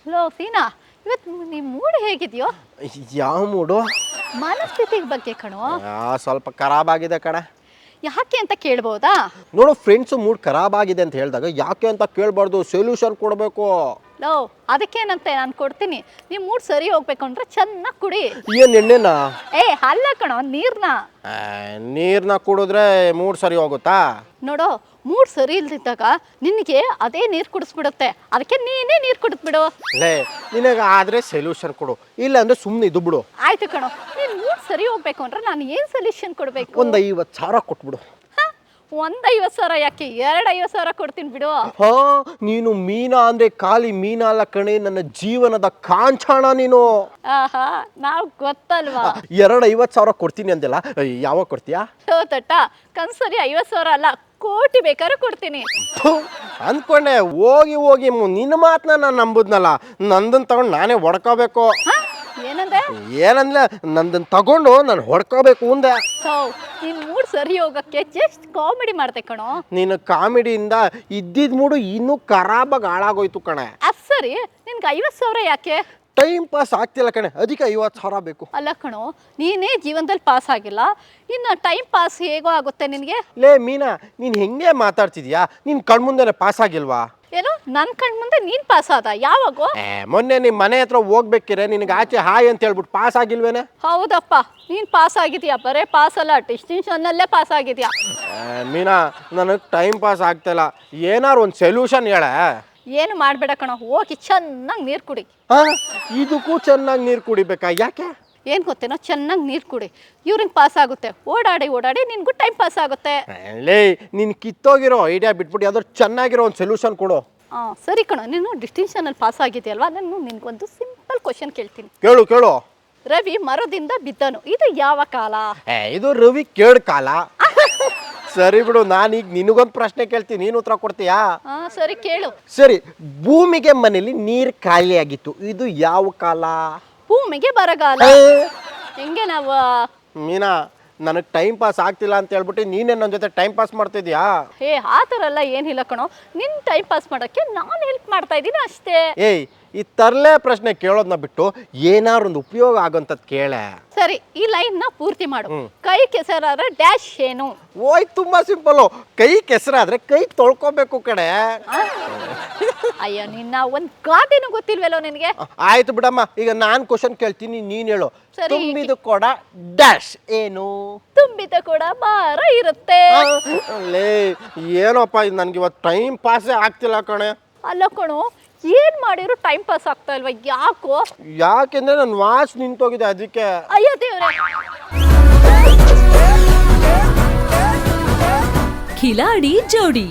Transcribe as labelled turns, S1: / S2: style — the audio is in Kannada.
S1: ಹಲೋ ಸೀನಾ, ಇವತ್ತು ನಿಮ್ಮ ಮೂಡ್ ಹೇಗಿದೆಯೋ?
S2: ಯಾವ ಮೂಡು?
S1: ಮನಸ್ಥಿತಿ ಬಗ್ಗೆ ಕಣೋ.
S2: ಸ್ವಲ್ಪ ಖರಾಬ್ ಆಗಿದೆ ಕಣೆ.
S1: ಯಾಕೆ ಅಂತ ಕೇಳ್ಬೋದಾ?
S2: ನೋಡು, ಫ್ರೆಂಡ್ಸು ಮೂಡ್ ಖರಾಬ್ ಆಗಿದೆ ಅಂತ ಹೇಳಿದಾಗ ಯಾಕೆ ಅಂತ ಕೇಳಬಾರ್ದು, ಸೊಲ್ಯೂಷನ್ ಕೊಡಬೇಕು.
S1: ಲೋ, ಅದಕ್ಕೇನಂತೆ ನಾನು ಕೊಡ್ತೀನಿ. ನೀವು ಮೂಡ್ ಸರಿ ಹೋಗ್ಬೇಕು ಅಂದ್ರೆ ಚೆನ್ನಾಗಿ ಕುಡಿ.
S2: ಏನು ಎಣ್ಣೆನ?
S1: ಅಲ್ಲ ಕಣೋ, ನೀರ್ನ.
S2: ನೀರನ್ನ ಕುಡಿದ್ರೆ ಮೂಡ್ ಸರಿ ಹೋಗುತ್ತಾ?
S1: ನೋಡೋ, ಮೂಡ್ ಸರಿ ಇಲ್ದಿದ್ದಾಗ ನಿನಗೆ ಅದೇ ನೀರು ಕುಡಿಸ್ಬಿಡುತ್ತೆ. ಅದಕ್ಕೆ ನೀನೇ ನೀರು ಕುಡಿದ್ಬಿಡು.
S2: ಲೇ, ನಿನಗೆ ಆದರೆ ಸೊಲ್ಯೂಷನ್ ಕೊಡು, ಇಲ್ಲ ಅಂದ್ರೆ ಸುಮ್ಮನೆ ಇದು ಬಿಡು.
S1: ಆಯ್ತು ಕಣೋ, ನೀನು ಮೂಡ್ ಸರಿ ಹೋಗ್ಬೇಕು ಅಂದ್ರೆ ನಾನು ಏನು ಸೊಲ್ಯೂಷನ್ ಕೊಡಬೇಕು?
S2: ಒಂದು 50,000 ಕೊಟ್ಬಿಡು.
S1: ಒಂದು 50,000 ಯಾಕೆ, 250,000 ಕೊಡ್ತೀನಿ ಬಿಡು.
S2: ಹಾ, ನೀನು ಮೀನಾ ಅಂದ್ರೆ ಖಾಲಿ ಮೀನಾ ಅಲ್ಲ ಕಣೆ, ನನ್ನ ಜೀವನದ ಕಾಂಚಾಣ ನೀನು.
S1: ಆಹಾ, ನಾವು ಗೊತ್ತಲ್ವಾ.
S2: 50,000 ಕೊಡ್ತೀನಿ ಅಂದೆಲ್ಲ, ಯಾವಾಗ ಕೊಡ್ತೀಯಾ?
S1: ತಟ್ಟ ಕನ್ಸರಿ 50,000 ಅಲ್ಲ, ಕೋಟಿ ಬೇಕಾದ್ರೂ ಕೊಡ್ತೀನಿ.
S2: ಅಂದ್ಕೊಂಡೆ, ಹೋಗಿ ಹೋಗಿ ನಿನ್ನ ಮಾತನ್ನ ನಾನು ನಂಬುದ್ನಲ್ಲ, ನಂದನ್ ತಗೊಂಡು ನಾನೇ ಹೊಡ್ಕೋಬೇಕು.
S1: ಏನಂದೆ?
S2: ಏನಂದ್ರೆ ನಂದನ್ ತಗೊಂಡು ನಾನು ಹೊಡ್ಕೋಬೇಕು ಅಂದೆ.
S1: ನಿನ್ ಮೂಡ್ ಸರಿ ಹೋಗಕ್ಕೆ ಜಸ್ಟ್ ಕಾಮಿಡಿ ಮಾಡ್ದೆ ಕಣೋ.
S2: ನೀನು ಕಾಮಿಡಿಯಿಂದ ಇದ್ದಿದ್ ಮೂಡು ಇನ್ನೂ ಖರಾಬಾಗಿ ಹಾಳಾಗೋಯ್ತು ಕಣೆ.
S1: ಸರಿ, ನಿನ್ಗೆ 50,000 ಯಾಕೆ?
S2: ಟೈಮ್ ಪಾಸ್ ಆಗ್ತಿಲ್ಲ ಕಣೆ, ಅದಕ್ಕೆ 50,000 ಬೇಕು.
S1: ಅಲ್ಲ ಕಣೋ, ನೀನೇ ಜೀವನದಲ್ಲಿ ಪಾಸ್ ಆಗಿಲ್ಲ, ಇನ್ನು ಟೈಮ್ ಪಾಸ್ ಹೇಗೋ ಆಗುತ್ತೆ ನಿನಗೆ?
S2: ಲೇ ಮೀನಾ, ನೀನು ಹೆಂಗೆ ಮಾತಾಡ್ತಿದ್ಯಾ? ನಿನ್ ಕಣ್ಮುಂದೆನೆ ಪಾಸ್ ಆಗಿಲ್ವಾ?
S1: ಏನು, ನನ್ನ ಕಣ್ ಮುಂದೆ ನೀನ್ ಪಾಸ್ ಆದ? ಯಾವಾಗೋ?
S2: ಮೊನ್ನೆ ನಿಮ್ಮ ಮನೆ ಹತ್ರ ಹೋಗ್ಬೇಕಿರೆ ನಿನಗೆ ಆಚೆ ಹಾಯ್ ಅಂತ ಹೇಳ್ಬಿಟ್ಟು ಪಾಸ್ ಆಗಿಲ್ವೇನೆ?
S1: ಹೌದಪ್ಪ, ನೀನ್ ಪಾಸ್ ಆಗಿದ್ಯಾ. ಬರೇ ಪಾಸ್ ಅಲ್ಲ, ಡಿಸ್ಟಿಂಕ್ಷನ್ ಅಲ್ಲೇ ಪಾಸ್ ಆಗಿದ್ಯಾ.
S2: ಮೀನಾ, ನನಗೆ ಟೈಮ್ ಪಾಸ್ ಆಗ್ತಿಲ್ಲ, ಏನಾರು ಒಂದು ಸೊಲ್ಯೂಷನ್ ಹೇಳ.
S1: ಏನು ಮಾಡಬೇಡ ಕಣೋ, ಹೋಗಿ ಚೆನ್ನಾಗಿ ನೀರು ಕುಡಿ.
S2: ಇದಕ್ಕೂ ಚೆನ್ನಾಗಿ ನೀರು ಕುಡಿಬೇಕಾ? ಯಾಕೆ?
S1: ಏನು ಗೊತ್ತೇನೋ, ಚೆನ್ನಾಗಿ ನೀರು ಕುಡಿ, ಯೂರಿನ್ ಪಾಸ್ ಆಗುತ್ತೆ. ಓಡಾಡಿ ಓಡಾಡಿ ನಿನ್ಗೂ ಟೈಮ್ ಪಾಸ್ ಆಗುತ್ತೆ.
S2: ಲೇ, ನೀನು ಕಿತ್ತೋಗಿರೋ ಐಡಿಯಾ ಬಿಟ್ಬಿಟ್ಟು ಯಾವ್ದಾದ್ರು ಚೆನ್ನಾಗಿರೋ ಒಂದು ಸೊಲ್ಯೂಷನ್ ಕೊಡು.
S1: ಸರಿ ಕಣೋ, ನೀನು ಡಿಸ್ಟಿಂಕ್ಷನಲ್ಲಿ ಪಾಸ್ ಆಗಿದೆಯಲ್ವಾ, ನಾನು ನಿನ್ಗೊಂದು ಸಿಂಪಲ್ ಕ್ವಶನ್ ಕೇಳ್ತೀನಿ.
S2: ಕೇಳು ಕೇಳು.
S1: ರವಿ ಮರದಿಂದ ಬಿದ್ದನು, ಇದು ಯಾವ ಕಾಲ?
S2: ಇದು ರವಿ ಕೇಳ್ ಕಾಲ. ಸರಿ ಬಿಡು, ನಾನೀಗ ನಿನಗೊಂದು ಪ್ರಶ್ನೆ ಕೇಳ್ತೀನಿ, ನೀನು ಉತ್ತರ ಕೊಡ್ತೀಯಾ?
S1: ಸರಿ ಕೇಳು.
S2: ಸರಿ, ಭೂಮಿಗೆ ಮನೇಲಿ ನೀರು ಖಾಲಿ ಆಗಿತ್ತು, ಇದು ಯಾವ ಕಾಲ?
S1: ಭೂಮಿಗೆ ಬರಗಾಲ. ಹೆಂಗೆ ನಾವು?
S2: ಮೀನಾ, ನನಗೆ ಟೈಮ್ ಪಾಸ್ ಆಗ್ತಿಲ್ಲ ಅಂತ ಹೇಳ್ಬಿಟ್ಟು ನೀನೇ ನನ್ನ ಜೊತೆ ಟೈಮ್ ಪಾಸ್ ಮಾಡ್ತಿದ್ಯಾ?
S1: ಆ ಥರ ಎಲ್ಲ ಏನಿಲ್ಲ ಕಣೋ, ನಿನ್ನ ಟೈಮ್ ಪಾಸ್ ಮಾಡೋಕ್ಕೆ ನಾನು ಹೆಲ್ಪ್ ಮಾಡ್ತಾ ಇದ್ದೀನಿ ಅಷ್ಟೇ.
S2: ಈ ತರಲೆ ಪ್ರಶ್ನೆ ಕೇಳೋದನ್ನ ಬಿಟ್ಟು ಏನಾರು ಒಂದು ಉಪಯೋಗ ಆಗೋಂಥದ್ದು ಕೇಳೆ.
S1: ಸರಿ, ಈ ಲೈನ್ನ ಪೂರ್ತಿ ಮಾಡು. ಕೈ ಕೆಸರಾದ್ರೆ ಡ್ಯಾಶ್ ಏನು?
S2: ಓಯ್, ತುಂಬಾ ಸಿಂಪಲ್ಲು. ಕೈ ಕೆಸರಾದ್ರೆ ಕೈ ತೊಳ್ಕೊಬೇಕು ಕಡೆ.
S1: ಅಯ್ಯೋ, ನಿನ್ನ ಒಂದು ಗಾದೆನೂ ಗೊತ್ತಿಲ್ವಲ್ಲೋ ನಿನಗೆ.
S2: ಆಯ್ತು ಬಿಡಮ್ಮ, ಈಗ ನಾನು ಕ್ವಶನ್ ಕೇಳ್ತೀನಿ, ನೀನು ಹೇಳು.
S1: ಸರಿ.
S2: ತುಂಬಿದ ಕೊಡ ಡ್ಯಾಶ್ ಏನು?
S1: ತುಂಬಿದ ಕೂಡ ಭಾರ ಇರುತ್ತೆ.
S2: ಲೇ, ಏನಪ್ಪ ಇದು, ನನಗೆ ಇವತ್ತು ಟೈಮ್ ಪಾಸೇ ಆಗ್ತಿಲ್ಲ ಕಣೆ.
S1: ಅಲ್ಲ ಕಣೋ, ಏನ್ ಮಾಡಿದ್ರು ಟೈಮ್ ಪಾಸ್ ಆಗ್ತಾ ಇಲ್ವಾ? ಯಾಕೋ?
S2: ಯಾಕೆಂದ್ರೆ ನನ್ನ ವಾಚ್ ನಿಂತೋಗಿದೆ, ಅದಕ್ಕೆ.
S1: ಅಯ್ಯೋ ದೇವ್ರೆ.
S3: ಖಿಲಾಡಿ ಜೋಡಿ.